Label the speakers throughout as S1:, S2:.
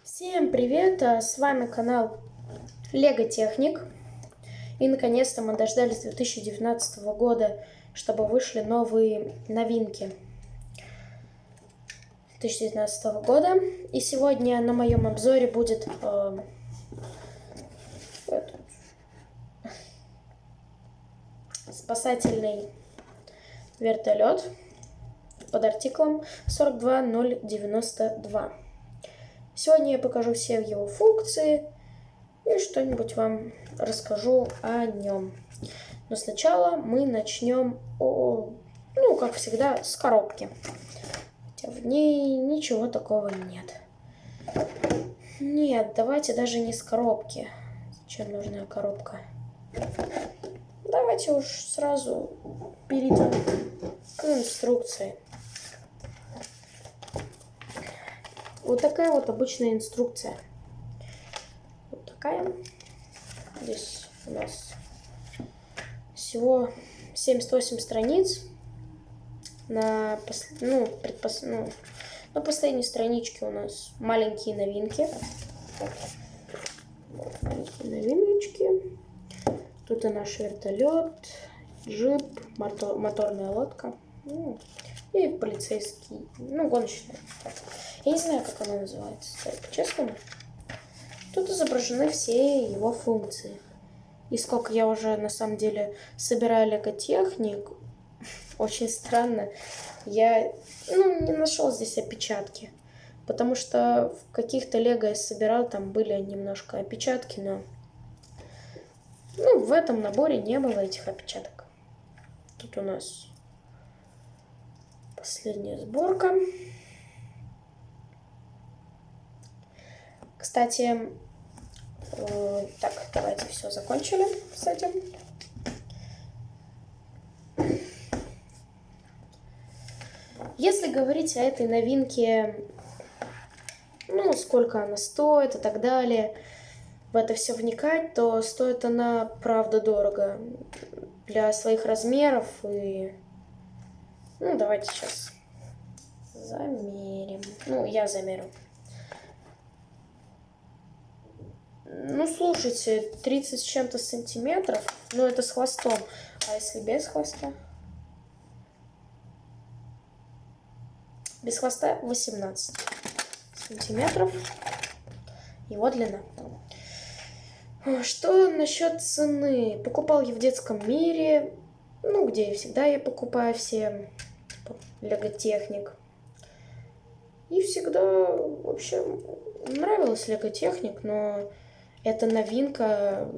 S1: Всем привет! С вами канал Лего Техник. И наконец-то мы дождались 2019 года, чтобы вышли новые новинки 2019 года. И сегодня на моем обзоре будет спасательный вертолет под артиклом 42092. Сегодня я покажу все его функции и что-нибудь вам расскажу о нем. Но сначала мы начнем, как всегда, с коробки. Хотя в ней ничего такого нет. Нет, давайте даже не с коробки. Зачем нужна коробка? Давайте уж сразу перейдем к инструкции. Вот такая вот обычная инструкция. Вот такая. Здесь у нас всего 78 страниц. На последней страничке у нас маленькие новинки. Вот, маленькие новиночки. Тут и наш вертолет, джип, моторная лодка. И полицейский, гоночный. Я не знаю, как она называется, по-честному. Тут изображены все его функции. И сколько я уже, на самом деле, собираю лего-техник, очень странно, я не нашел здесь опечатки. Потому что в каких-то лего я собирал, там были немножко опечатки, но в этом наборе не было этих опечаток. Тут у нас последняя сборка. Кстати, так, давайте все закончили с этим. Если говорить о этой новинке, сколько она стоит и так далее, в это все вникать, то стоит она правда дорого для своих размеров. И давайте сейчас замерим. Я замерю. Слушайте, 30 с чем-то сантиметров, это с хвостом. А если без хвоста? Без хвоста 18 сантиметров его длина. Что насчет цены? Покупал я в детском мире, где всегда я покупаю все лего-техник. И всегда, в общем, нравилась лего-техник, но эта новинка,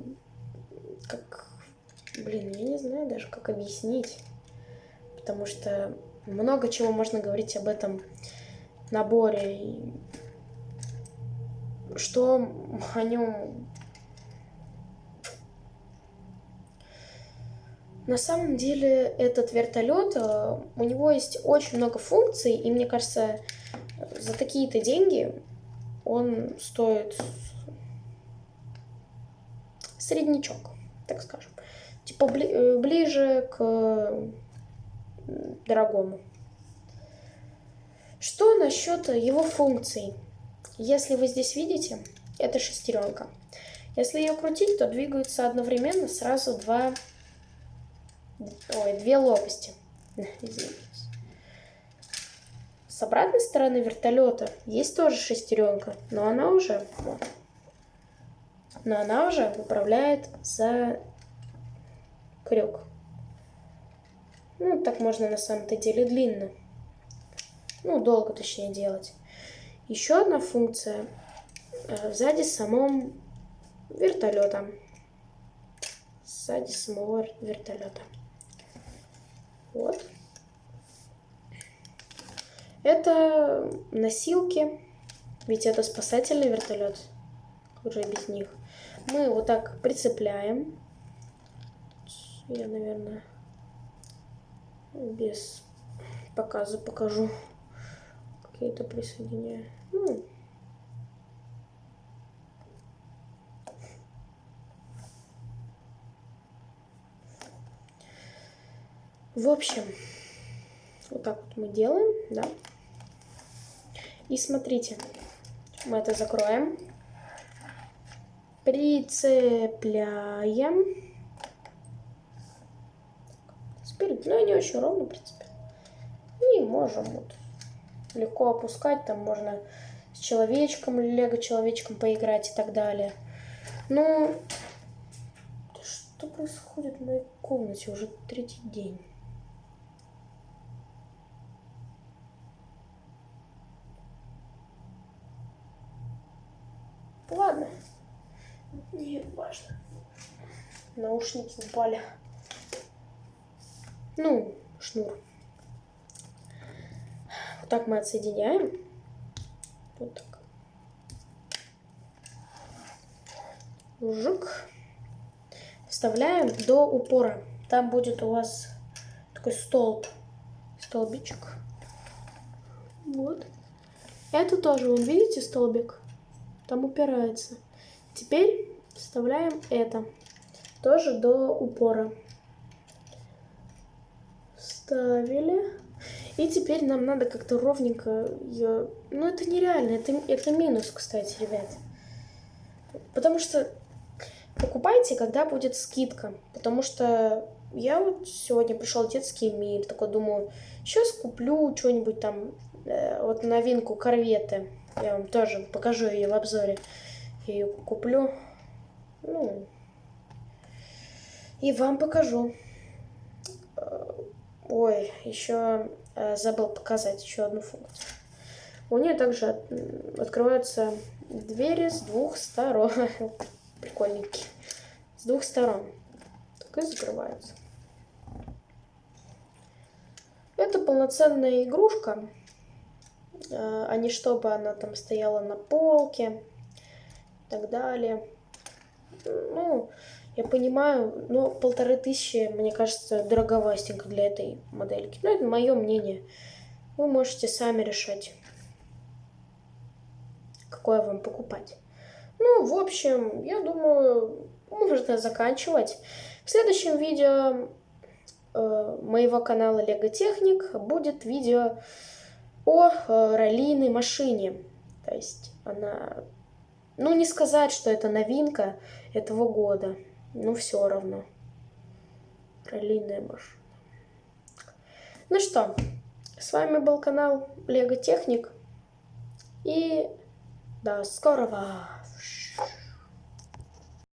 S1: я не знаю даже, как объяснить. Потому что много чего можно говорить об этом наборе. И что о нем... На самом деле этот вертолет, у него есть очень много функций, и мне кажется, за такие-то деньги он стоит среднячок, так скажем. Типа ближе к дорогому. Что насчет его функций? Если вы здесь видите, это шестеренка. Если ее крутить, то двигаются одновременно сразу две лопасти. Извините. С обратной стороны вертолета есть тоже шестеренка, но она уже управляет за крюк. Так можно на самом-то деле длинно. Долго точнее делать. Еще одна функция сзади самого вертолета. Вот. Это носилки, ведь это спасательный вертолет. Уже без них. Мы вот так прицепляем. Я, наверное, без показа покажу. Какие-то присоединяю. В общем, вот так вот мы делаем, да. И смотрите, Мы это закроем. Прицепляем. Спереди, ну, не очень ровно, в принципе. И можем вот легко опускать. Там можно с человечком, лего-человечком поиграть и так далее. Ну, что происходит в моей комнате уже третий день? Ладно. Не важно. Наушники упали. Ну, шнур. Вот так мы отсоединяем. Вот так. Жук. Вставляем до упора. Там будет у вас такой столбичек. Вот. Это тоже, вон, видите, столбик? Там упирается. Теперь вставляем это. Тоже до упора. Вставили. И теперь нам надо как-то ровненько ее... Ну, это нереально. Это минус, кстати, ребят. Потому что покупайте, когда будет скидка. Потому что я вот сегодня пришел в детский мир. Такой думаю, сейчас куплю что-нибудь там. Вот новинку корветы. Я вам тоже покажу ее в обзоре. Я ее куплю. Ну, и вам покажу. Ой, еще забыл показать еще одну функцию. У нее также открываются двери с двух сторон. Прикольненькие. С двух сторон. Так и закрываются. Это полноценная игрушка. А не чтобы она там стояла на полке. И так далее. Ну, я понимаю, но 1500, мне кажется, дороговастенько для этой модельки. Но это мое мнение. Вы можете сами решать, какое вам покупать. Ну, в общем, я думаю, можно заканчивать. В следующем видео моего канала Лего Техник будет видео о раллийной машине. То есть она... Ну, не сказать, что это новинка этого года. Но все равно. Раллийная машина. Ну что, с вами был канал Лего Техник. И до скорого!